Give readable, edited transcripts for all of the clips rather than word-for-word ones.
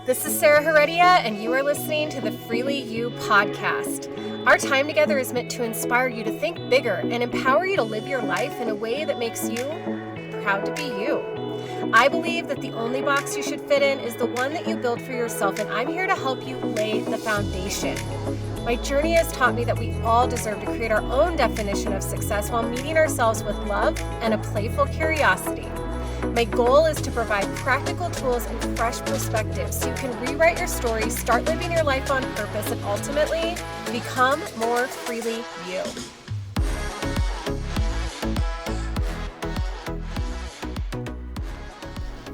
This is Sarah Heredia, and you are listening to the Freely You podcast. Our time together is meant to inspire you to think bigger and empower you to live your life in a way that makes you proud to be you. I believe that the only box you should fit in is the one that you build for yourself, and I'm here to help you lay the foundation. My journey has taught me that we all deserve to create our own definition of success while meeting ourselves with love and a playful curiosity. My goal is to provide practical tools and fresh perspectives so you can rewrite your story, start living your life on purpose, and ultimately become more freely you.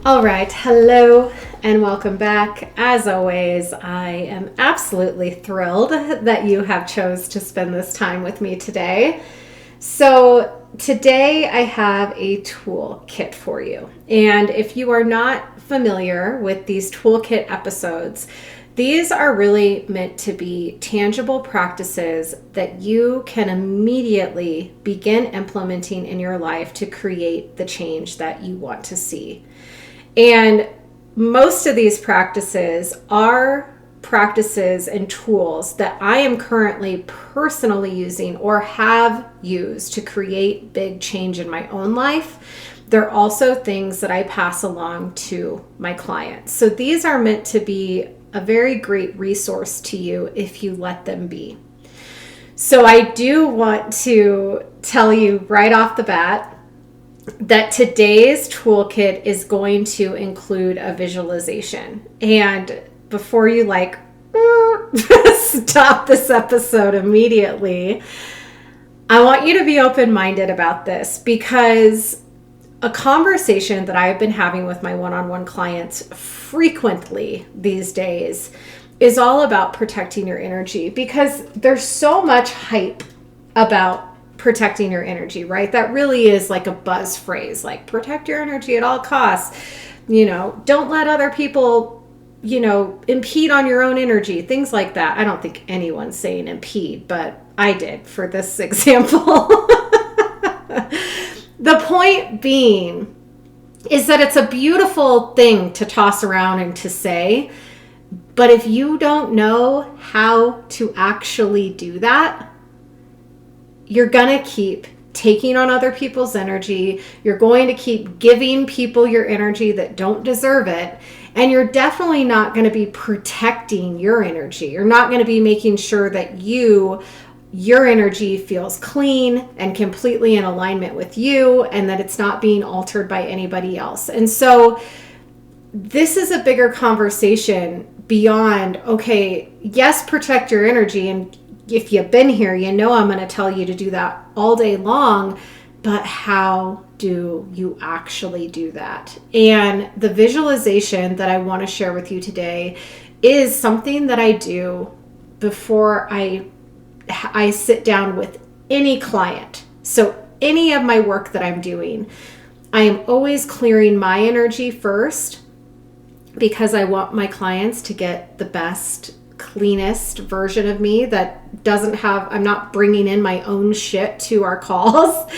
All right, hello and welcome back. As always, I am absolutely thrilled that you have chose to spend this time with me today. So today I have a toolkit for you. And if you are not familiar with these toolkit episodes, these are really meant to be tangible practices that you can immediately begin implementing in your life to create the change that you want to see. And most of these practices are practices and tools that I am currently personally using or have used to create big change in my own life. They're also things that I pass along to my clients. So these are meant to be a very great resource to you if you let them be. So I do want to tell you right off the bat that today's toolkit is going to include a visualization. And before you stop this episode immediately, I want you to be open-minded about this, because a conversation that I've been having with my one-on-one clients frequently these days is all about protecting your energy, because there's so much hype about protecting your energy, right? That really is like a buzz phrase, like protect your energy at all costs. Don't let other people, impede on your own energy, things like that. I don't think anyone's saying impede, but I did for this example. The point being is that it's a beautiful thing to toss around and to say, but if you don't know how to actually do that, you're going to keep taking on other people's energy. You're going to keep giving people your energy that don't deserve it. And you're definitely not going to be protecting your energy. You're not going to be making sure that your energy feels clean and completely in alignment with you, and that it's not being altered by anybody else. And so this is a bigger conversation beyond, okay, yes, protect your energy. And if you've been here, I'm going to tell you to do that all day long, but how do you actually do that? And the visualization that I want to share with you today is something that I do before I sit down with any client. So any of my work that I'm doing, I am always clearing my energy first, because I want my clients to get the best, cleanest version of me that I'm not bringing in my own shit to our calls,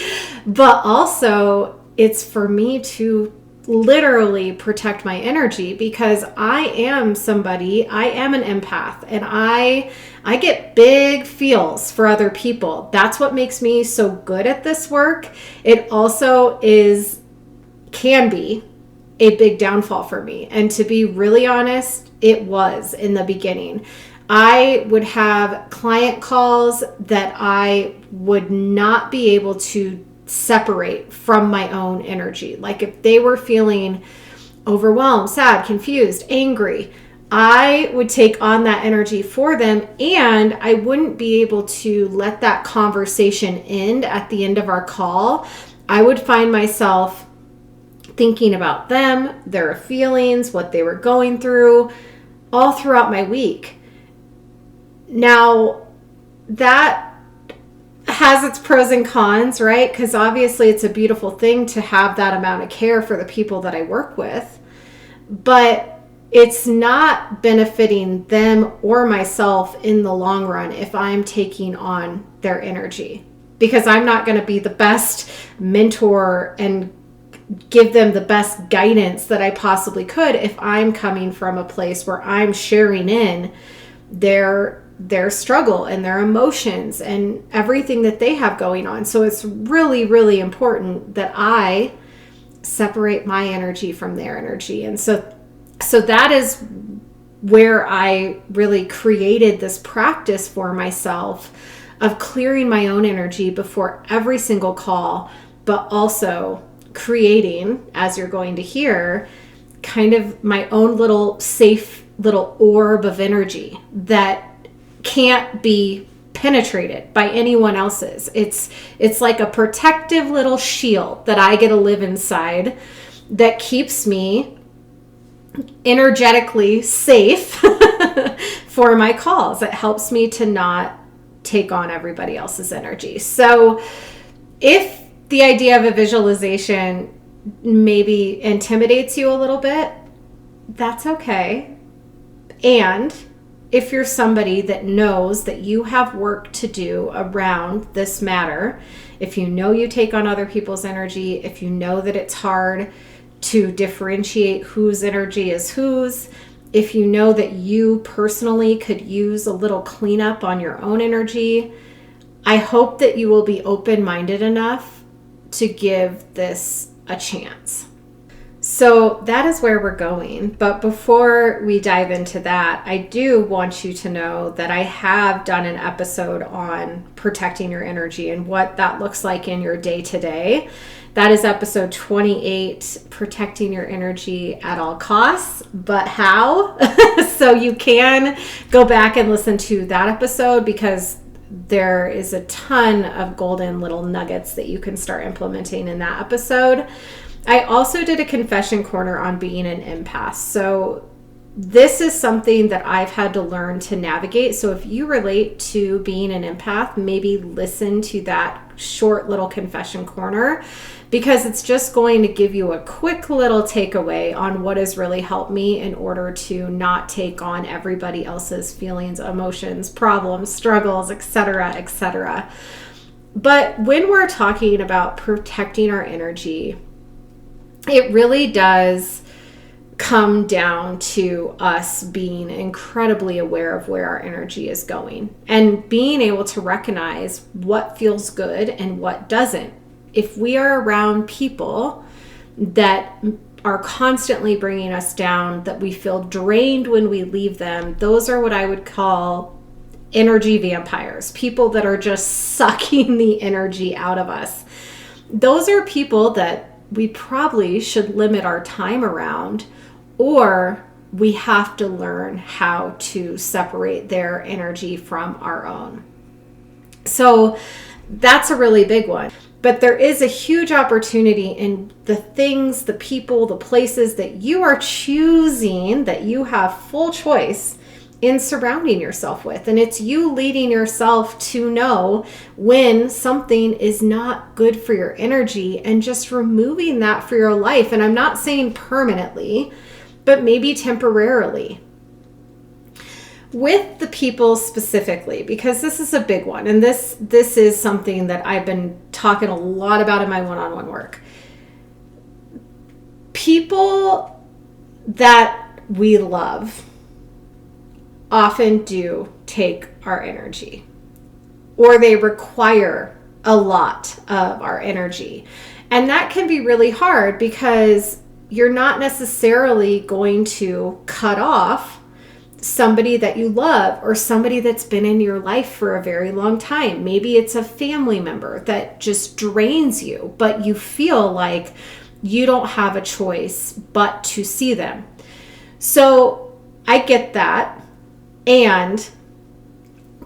but also it's for me to literally protect my energy, because I am an empath, and I get big feels for other people. That's what makes me so good at this work. It also can be a big downfall for me. And to be really honest, it was in the beginning. I would have client calls that I would not be able to separate from my own energy. Like if they were feeling overwhelmed, sad, confused, angry, I would take on that energy for them, and I wouldn't be able to let that conversation end at the end of our call. I would find myself thinking about them, their feelings, what they were going through, all throughout my week. Now, that has its pros and cons, right? Because obviously it's a beautiful thing to have that amount of care for the people that I work with, but it's not benefiting them or myself in the long run if I'm taking on their energy, because I'm not going to be the best mentor and give them the best guidance that I possibly could if I'm coming from a place where I'm sharing in their struggle and their emotions and everything that they have going on. So it's really, really important that I separate my energy from their energy. And so that is where I really created this practice for myself of clearing my own energy before every single call, but also creating, as you're going to hear, kind of my own little safe little orb of energy that can't be penetrated by anyone else's. It's like a protective little shield that I get to live inside that keeps me energetically safe for my calls. It helps me to not take on everybody else's energy. So if the idea of a visualization maybe intimidates you a little bit, that's okay. And if you're somebody that knows that you have work to do around this matter, if you know you take on other people's energy, if you know that it's hard to differentiate whose energy is whose, if you know that you personally could use a little cleanup on your own energy, I hope that you will be open-minded enough to give this a chance. So that is where we're going. But before we dive into that, I do want you to know that I have done an episode on protecting your energy and what that looks like in your day-to-day. That is episode 28, protecting your energy at all costs, but how? So you can go back and listen to that episode because there is a ton of golden little nuggets that you can start implementing in that episode. I also did a confession corner on being an empath. So this is something that I've had to learn to navigate. So if you relate to being an empath, maybe listen to that short little confession corner, because it's just going to give you a quick little takeaway on what has really helped me in order to not take on everybody else's feelings, emotions, problems, struggles, etc., etc. But when we're talking about protecting our energy, it really does come down to us being incredibly aware of where our energy is going and being able to recognize what feels good and what doesn't. If we are around people that are constantly bringing us down, that we feel drained when we leave them, those are what I would call energy vampires, people that are just sucking the energy out of us. Those are people that we probably should limit our time around, or we have to learn how to separate their energy from our own. So that's a really big one. But there is a huge opportunity in the things, the people, the places that you are choosing, that you have full choice in surrounding yourself with. And it's you leading yourself to know when something is not good for your energy and just removing that for your life. And I'm not saying permanently, but maybe temporarily. With the people specifically, because this is a big one, and this is something that I've been talking a lot about in my one-on-one work. People that we love often do take our energy, or they require a lot of our energy. And that can be really hard because you're not necessarily going to cut off somebody that you love or somebody that's been in your life for a very long time. Maybe it's a family member that just drains you, but you feel like you don't have a choice but to see them. So I get that. And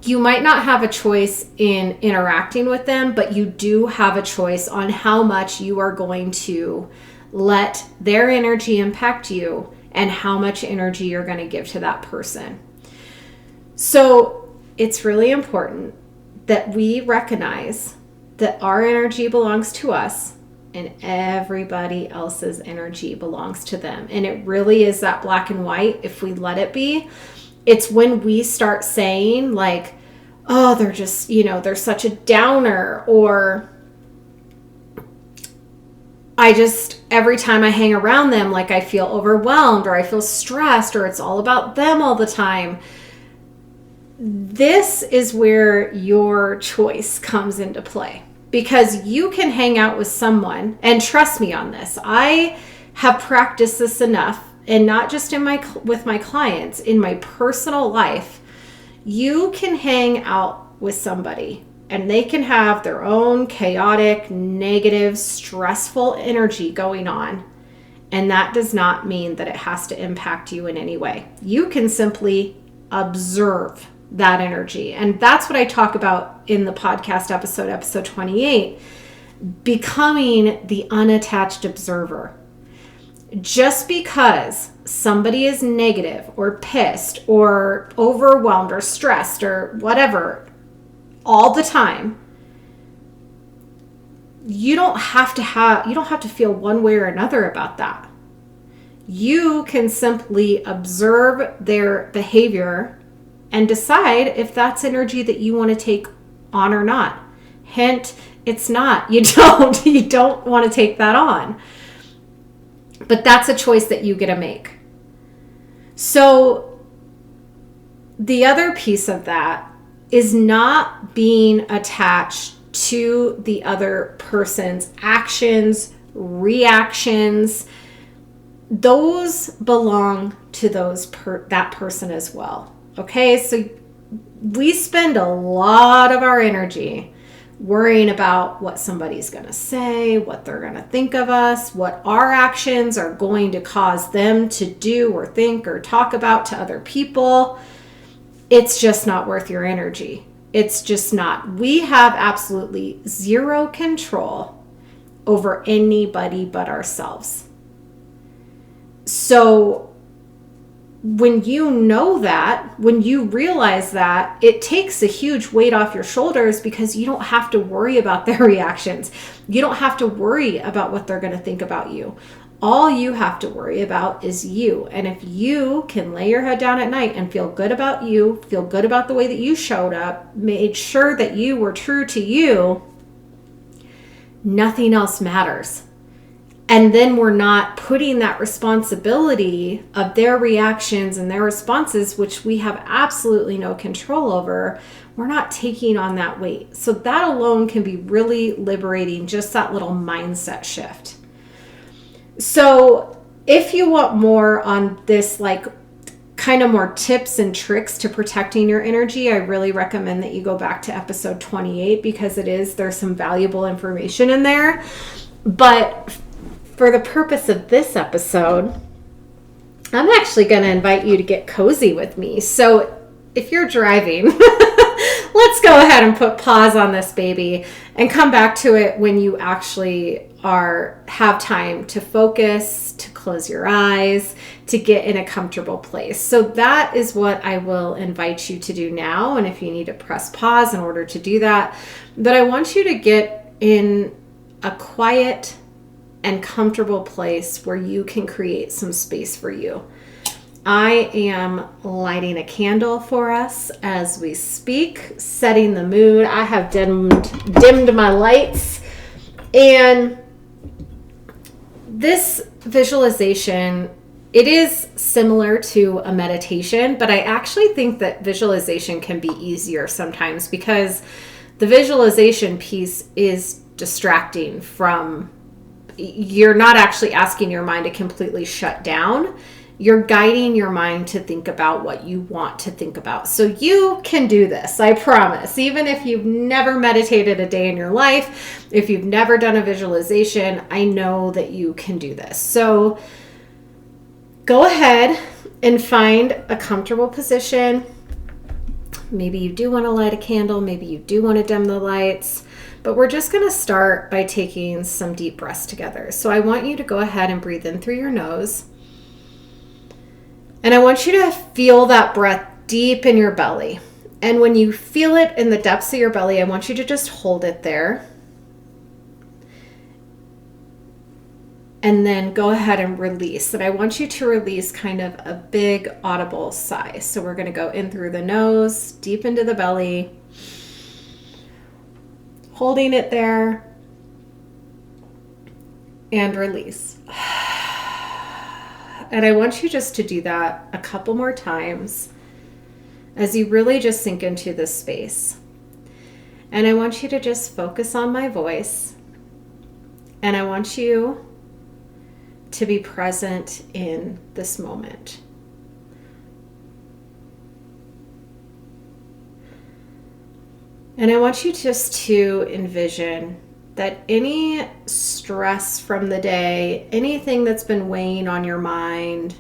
you might not have a choice in interacting with them, but you do have a choice on how much you are going to let their energy impact you and how much energy you're going to give to that person. So it's really important that we recognize that our energy belongs to us and everybody else's energy belongs to them. And it really is that black and white if we let it be. It's when we start saying like, oh, they're just, they're such a downer, or every time I hang around them, like I feel overwhelmed or I feel stressed or it's all about them all the time. This is where your choice comes into play, because you can hang out with someone, and trust me on this, I have practiced this enough, and not just with my clients, in my personal life. You can hang out with somebody and they can have their own chaotic, negative, stressful energy going on. And that does not mean that it has to impact you in any way. You can simply observe that energy. And that's what I talk about in the podcast episode 28, becoming the unattached observer. Just because somebody is negative or pissed or overwhelmed or stressed or whatever all the time, you don't have to feel one way or another about that. You can simply observe their behavior and decide if that's energy that you want to take on or not. Hint, it's not. You don't want to take that on. But that's a choice that you get to make. So the other piece of that is not being attached to the other person's actions, reactions. Those belong to that person as well. Okay, so we spend a lot of our energy worrying about what somebody's going to say, what they're going to think of us, what our actions are going to cause them to do or think or talk about to other people. It's just not worth your energy. It's just not. We have absolutely zero control over anybody but ourselves. So when you know that, when you realize that, it takes a huge weight off your shoulders, because you don't have to worry about their reactions. You don't have to worry about what they're going to think about you. All you have to worry about is you. And if you can lay your head down at night and feel good about you, feel good about the way that you showed up, made sure that you were true to you, nothing else matters. And then we're not putting that responsibility of their reactions and their responses, which we have absolutely no control over, we're not taking on that weight. So that alone can be really liberating, just that little mindset shift. So if you want more on this, like kind of more tips and tricks to protecting your energy, I really recommend that you go back to episode 28, because there's some valuable information in there. But for the purpose of this episode, I'm actually going to invite you to get cozy with me. So if you're driving, let's go ahead and put pause on this baby and come back to it when you actually have time to focus, to close your eyes, to get in a comfortable place. So that is what I will invite you to do now. And if you need to press pause in order to do that, but I want you to get in a quiet and comfortable place where you can create some space for you. I am lighting a candle for us as we speak, setting the mood. I have dimmed my lights. And this visualization, it is similar to a meditation, but I actually think that visualization can be easier sometimes, because the visualization piece is distracting from, you're not actually asking your mind to completely shut down. You're guiding your mind to think about what you want to think about. So you can do this, I promise. Even if you've never meditated a day in your life, if you've never done a visualization, I know that you can do this. So go ahead and find a comfortable position. Maybe you do want to light a candle. Maybe you do want to dim the lights. But we're just going to start by taking some deep breaths together. So I want you to go ahead and breathe in through your nose. And I want you to feel that breath deep in your belly. And when you feel it in the depths of your belly, I want you to just hold it there. And then go ahead and release. And I want you to release kind of a big audible sigh. So we're going to go in through the nose, deep into the belly. Holding it there, and release. And I want you just to do that a couple more times as you really just sink into this space. And I want you to just focus on my voice. And I want you to be present in this moment. And I want you just to envision that any stress from the day, anything that's been weighing on your mind,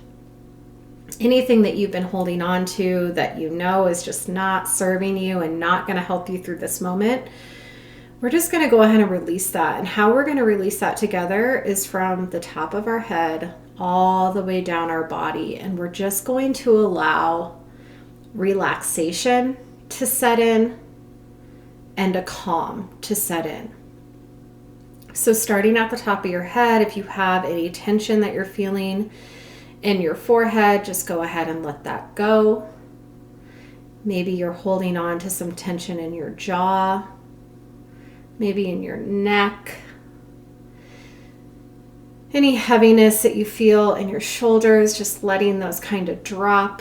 anything that you've been holding on to that you know is just not serving you and not going to help you through this moment, we're just going to go ahead and release that. And how we're going to release that together is from the top of our head all the way down our body. And we're just going to allow relaxation to set in and a calm to set in. So starting at the top of your head, if you have any tension that you're feeling in your forehead, just go ahead and let that go. Maybe you're holding on to some tension in your jaw, maybe in your neck. Any heaviness that you feel in your shoulders, just letting those kind of drop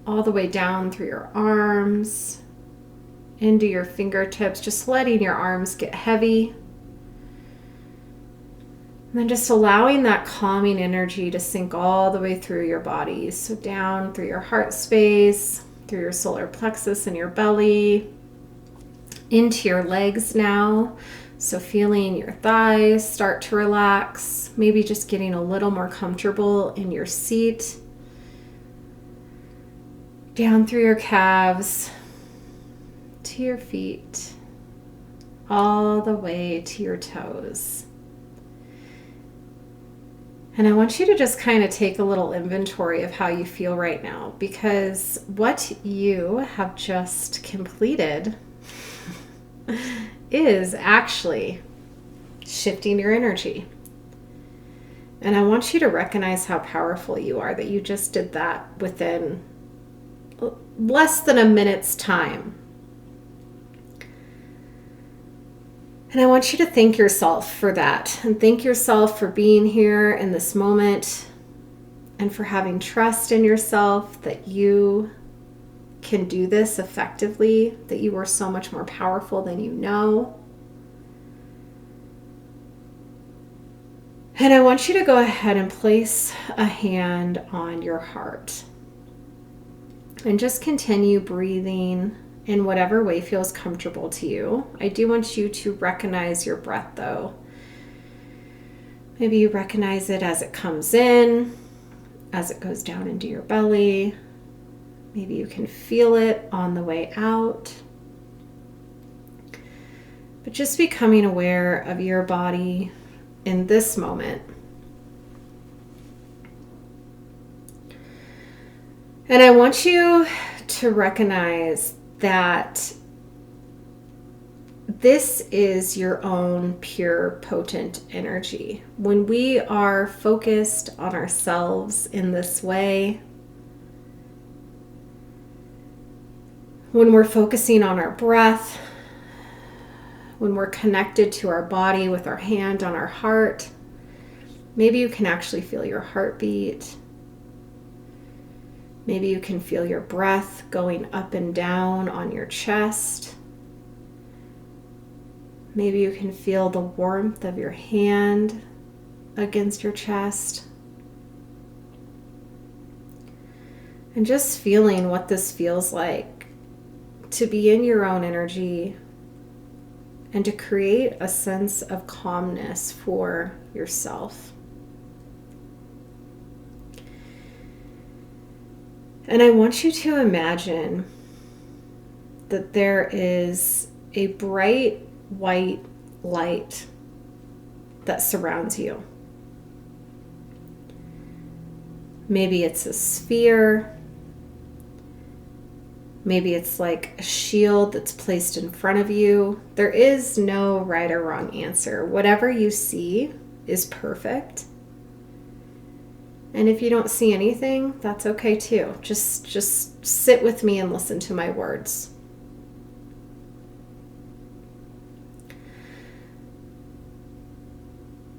all the way down through your arms, into your fingertips, just letting your arms get heavy. And then just allowing that calming energy to sink all the way through your body. So down through your heart space, through your solar plexus and your belly, into your legs now. So feeling your thighs start to relax, maybe just getting a little more comfortable in your seat. Down through your calves, to your feet, all the way to your toes. And I want you to just kind of take a little inventory of how you feel right now, because what you have just completed is actually shifting your energy. And I want you to recognize how powerful you are, that you just did that within less than a minute's time. And I want you to thank yourself for that, and thank yourself for being here in this moment, and for having trust in yourself that you can do this effectively, that you are so much more powerful than you know. And I want you to go ahead and place a hand on your heart and just continue breathing in whatever way feels comfortable to you. I do want you to recognize your breath though. Maybe you recognize it as it comes in, as it goes down into your belly. Maybe you can feel it on the way out. But just becoming aware of your body in this moment. And I want you to recognize that this is your own pure, potent energy. When we are focused on ourselves in this way, when we're focusing on our breath, when we're connected to our body with our hand on our heart, maybe you can actually feel your heartbeat. Maybe you can feel your breath going up and down on your chest. Maybe you can feel the warmth of your hand against your chest. And just feeling what this feels like to be in your own energy and to create a sense of calmness for yourself. And I want you to imagine that there is a bright white light that surrounds you. Maybe it's a sphere. Maybe it's like a shield that's placed in front of you. There is no right or wrong answer. Whatever you see is perfect. And if you don't see anything, that's okay too. Just sit with me and listen to my words.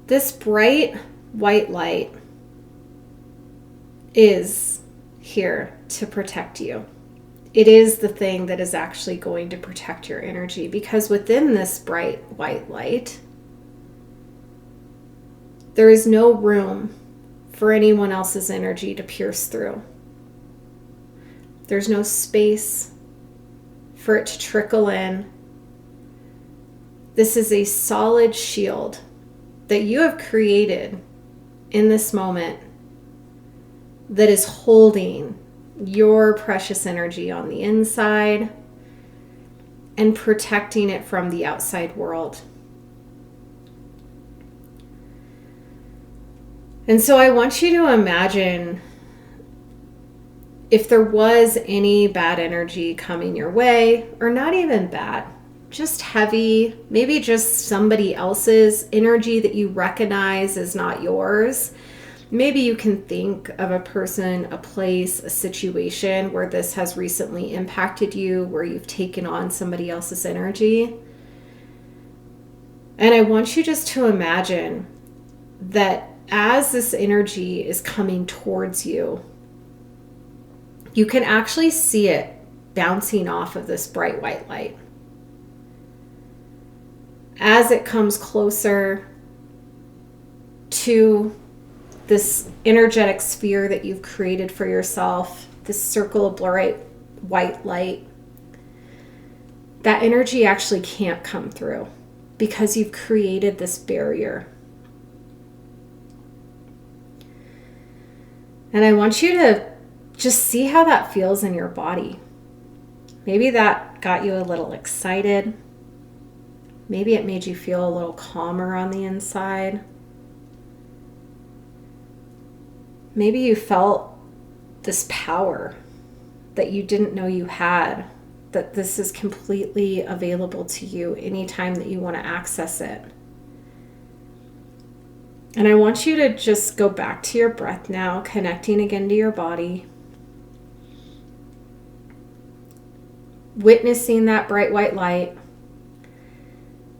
This bright white light is here to protect you. It is the thing that is actually going to protect your energy, because within this bright white light, there is no room for anyone else's energy to pierce through. There's no space for it to trickle in. This is a solid shield that you have created in this moment that is holding your precious energy on the inside and protecting it from the outside world. And so I want you to imagine if there was any bad energy coming your way, or not even bad, just heavy, maybe just somebody else's energy that you recognize as not yours. Maybe you can think of a person, a place, a situation where this has recently impacted you, where you've taken on somebody else's energy. And I want you just to imagine that as this energy is coming towards you, you can actually see it bouncing off of this bright white light. As it comes closer to this energetic sphere that you've created for yourself, this circle of bright white light, that energy actually can't come through because you've created this barrier. And I want you to just see how that feels in your body. Maybe that got you a little excited. Maybe it made you feel a little calmer on the inside. Maybe you felt this power that you didn't know you had, that this is completely available to you anytime that you want to access it. And I want you to just go back to your breath now, connecting again to your body. Witnessing that bright white light,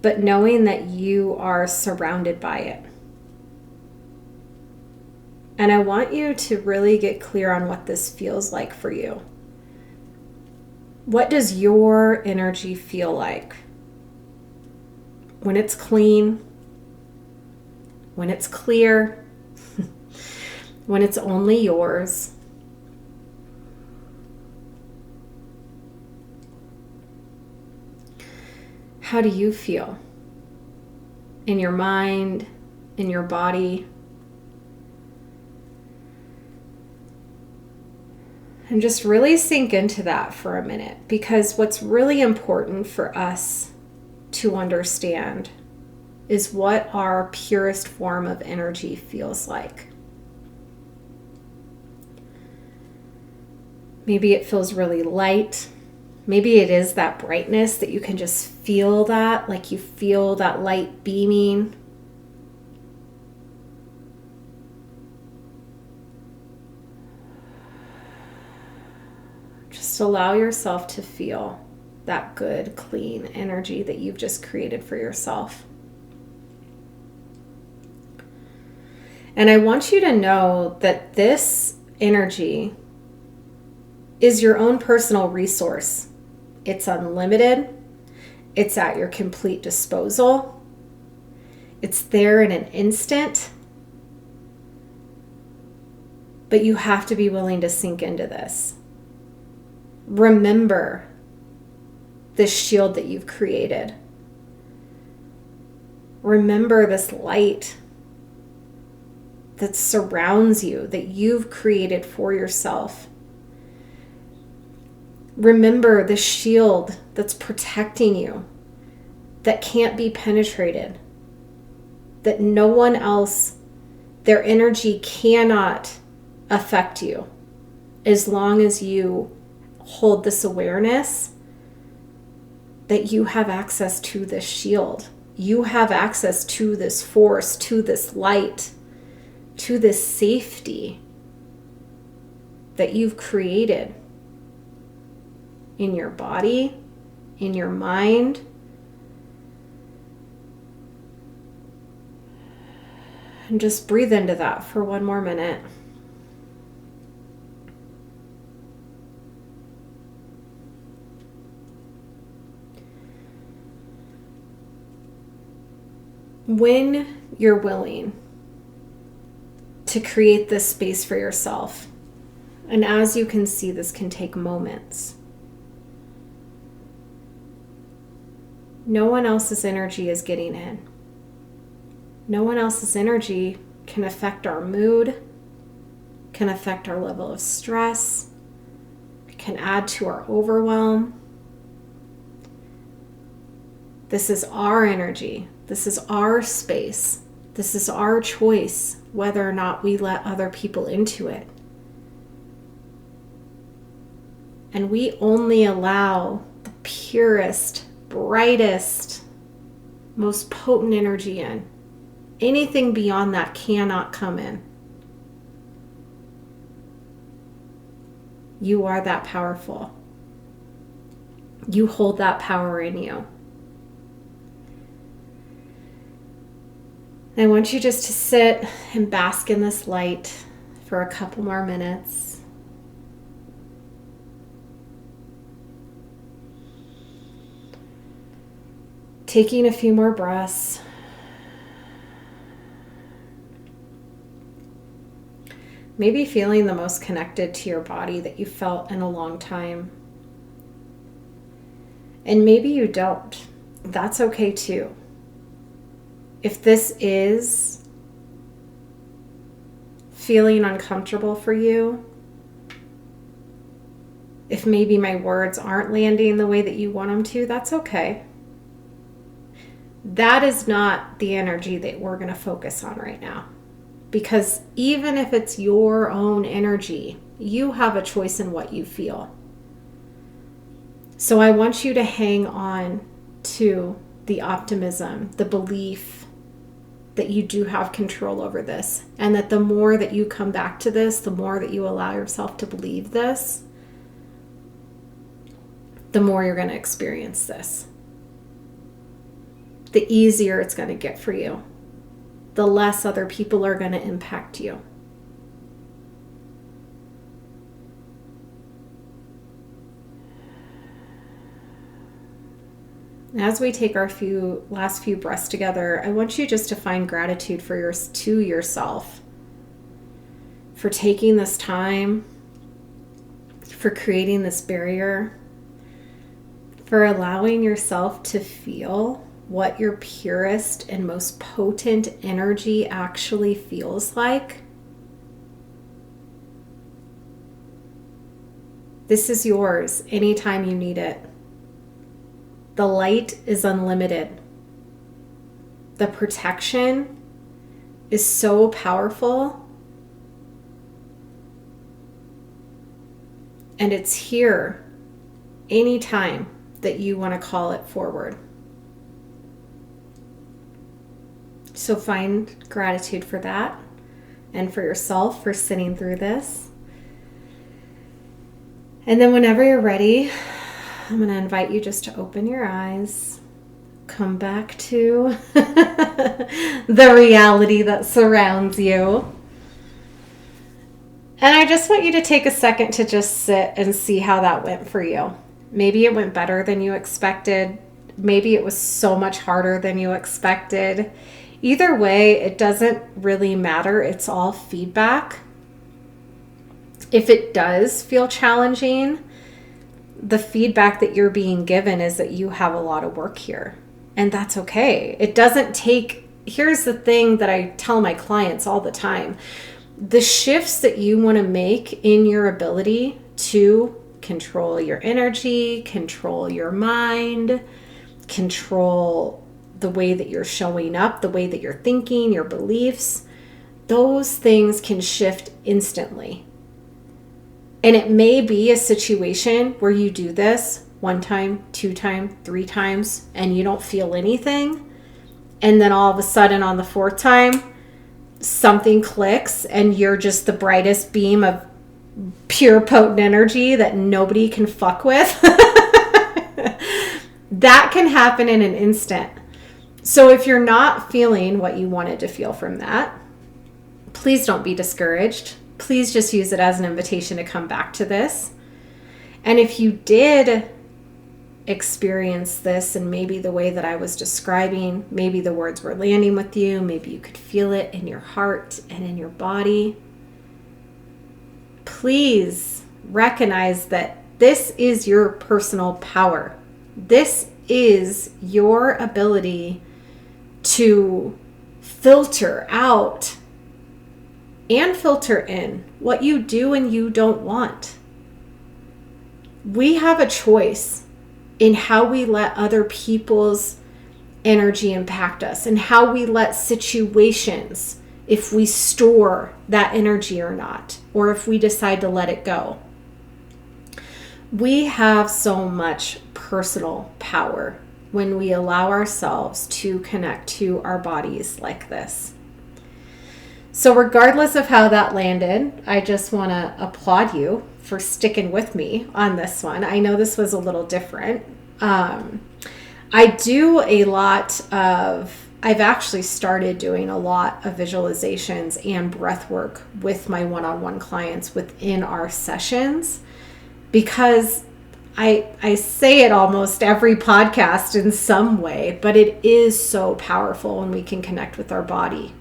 but knowing that you are surrounded by it. And I want you to really get clear on what this feels like for you. What does your energy feel like? When it's clean, when it's clear, when it's only yours. How do you feel? In your mind, in your body? And just really sink into that for a minute, because what's really important for us to understand is what our purest form of energy feels like. Maybe it feels really light. Maybe it is that brightness that you can just feel that, like you feel that light beaming. Just allow yourself to feel that good, clean energy that you've just created for yourself. And I want you to know that this energy is your own personal resource. It's unlimited. It's at your complete disposal. It's there in an instant. But you have to be willing to sink into this. Remember this shield that you've created. Remember this light that surrounds you, that you've created for yourself. Remember the shield that's protecting you, that can't be penetrated, that no one else, their energy cannot affect you as long as you hold this awareness that you have access to this shield. You have access to this force, to this light, to this safety that you've created in your body, in your mind. And just breathe into that for one more minute. When you're willing to create this space for yourself, and as you can see, this can take moments. No one else's energy is getting in. No one else's energy can affect our mood, can affect our level of stress, can add to our overwhelm. This is our energy. This is our space. This is our choice, whether or not we let other people into it. And we only allow the purest, brightest, most potent energy in. Anything beyond that cannot come in. You are that powerful. You hold that power in you. I want you just to sit and bask in this light for a couple more minutes. Taking a few more breaths. Maybe feeling the most connected to your body that you felt in a long time. And maybe you don't. That's okay too. If this is feeling uncomfortable for you, if maybe my words aren't landing the way that you want them to, that's okay. That is not the energy that we're going to focus on right now. Because even if it's your own energy, you have a choice in what you feel. So I want you to hang on to the optimism, the belief that you do have control over this, and that the more that you come back to this, the more that you allow yourself to believe this, the more you're going to experience this. The easier it's going to get for you. The less other people are going to impact you. As we take our last few breaths together, I want you just to find gratitude to yourself for taking this time, for creating this barrier, for allowing yourself to feel what your purest and most potent energy actually feels like. This is yours anytime you need it. The light is unlimited. The protection is so powerful. And it's here anytime that you want to call it forward. So find gratitude for that and for yourself for sitting through this. And then whenever you're ready, I'm going to invite you just to open your eyes, come back to the reality that surrounds you. And I just want you to take a second to just sit and see how that went for you. Maybe it went better than you expected. Maybe it was so much harder than you expected. Either way, it doesn't really matter. It's all feedback. If it does feel challenging, the feedback that you're being given is that you have a lot of work here. And that's okay. It doesn't take, here's the thing that I tell my clients all the time. The shifts that you want to make in your ability to control your energy, control your mind, control the way that you're showing up, the way that you're thinking, your beliefs, those things can shift instantly. And it may be a situation where you do this 1 time, 2 times, 3 times, and you don't feel anything. And then all of a sudden on the 4th time, something clicks and you're just the brightest beam of pure potent energy that nobody can fuck with. That can happen in an instant. So if you're not feeling what you wanted to feel from that, please don't be discouraged. Please just use it as an invitation to come back to this. And if you did experience this and maybe the way that I was describing, maybe the words were landing with you, maybe you could feel it in your heart and in your body, please recognize that this is your personal power. This is your ability to filter out and filter in what you do and you don't want. We have a choice in how we let other people's energy impact us and how we let situations, if we store that energy or not, or if we decide to let it go. We have so much personal power when we allow ourselves to connect to our bodies like this. So regardless of how that landed, I just want to applaud you for sticking with me on this one. I know this was a little different. I do a lot of, I've actually started doing a lot of visualizations and breath work with my one-on-one clients within our sessions, because I say it almost every podcast in some way, but it is so powerful when we can connect with our body.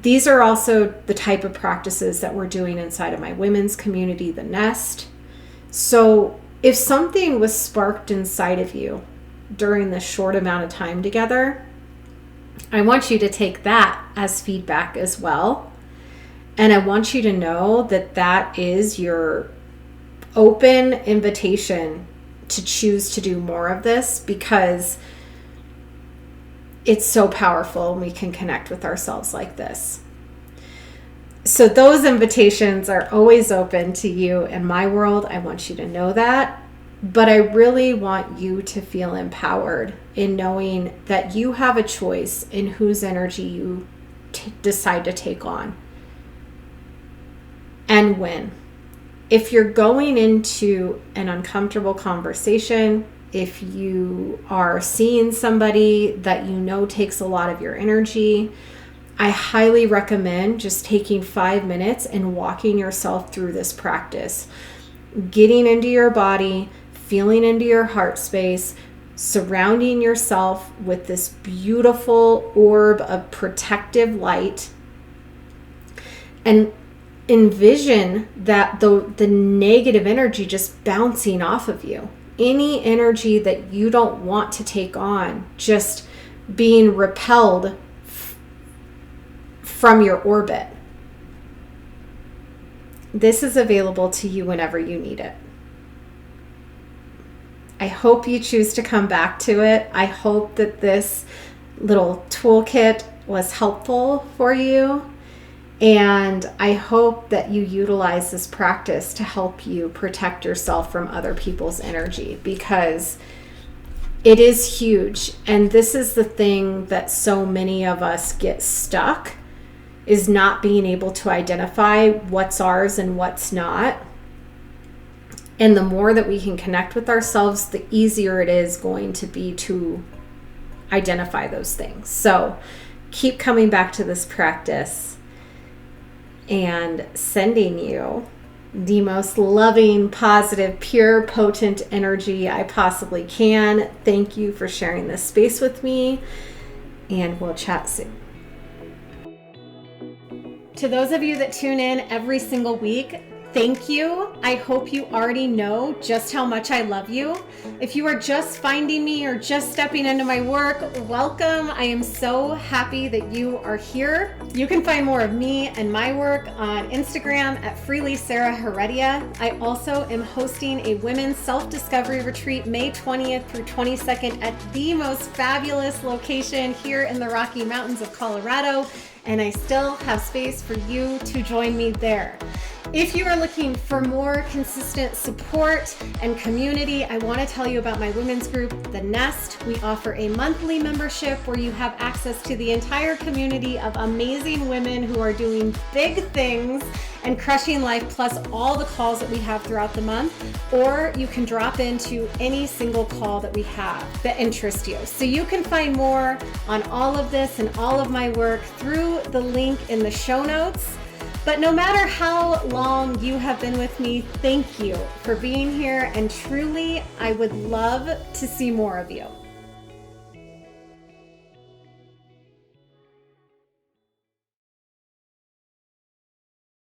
These are also the type of practices that we're doing inside of my women's community, the Nest. So if something was sparked inside of you during this short amount of time together, I want you to take that as feedback as well. And I want you to know that that is your open invitation to choose to do more of this, because it's so powerful and we can connect with ourselves like this. So those invitations are always open to you in my world. I want you to know that. But I really want you to feel empowered in knowing that you have a choice in whose energy you decide to take on and when. If you're going into an uncomfortable conversation, if you are seeing somebody that you know takes a lot of your energy, I highly recommend just taking 5 minutes and walking yourself through this practice. Getting into your body, feeling into your heart space, surrounding yourself with this beautiful orb of protective light, and envision that the negative energy just bouncing off of you. Any energy that you don't want to take on, just being repelled from your orbit. This is available to you whenever you need it. I hope you choose to come back to it. I hope that this little toolkit was helpful for you. And I hope that you utilize this practice to help you protect yourself from other people's energy, because it is huge. And this is the thing that so many of us get stuck, is not being able to identify what's ours and what's not. And the more that we can connect with ourselves, the easier it is going to be to identify those things. So keep coming back to this practice, and sending you the most loving, positive, pure, potent energy I possibly can. Thank you for sharing this space with me, and we'll chat soon. To those of you that tune in every single week, thank you. I hope you already know just how much I love you. If you are just finding me or just stepping into my work, welcome. I am so happy that you are here. You can find more of me and my work on Instagram at Freely Sarah Heredia. I also am hosting a women's self-discovery retreat May 20th through 22nd at the most fabulous location here in the Rocky Mountains of Colorado. And I still have space for you to join me there. If you are looking for more consistent support and community, I want to tell you about my women's group, The Nest. We offer a monthly membership where you have access to the entire community of amazing women who are doing big things and crushing life, plus all the calls that we have throughout the month. Or you can drop into any single call that we have that interests you. So you can find more on all of this and all of my work through the link in the show notes. But no matter how long you have been with me, thank you for being here. And truly, I would love to see more of you.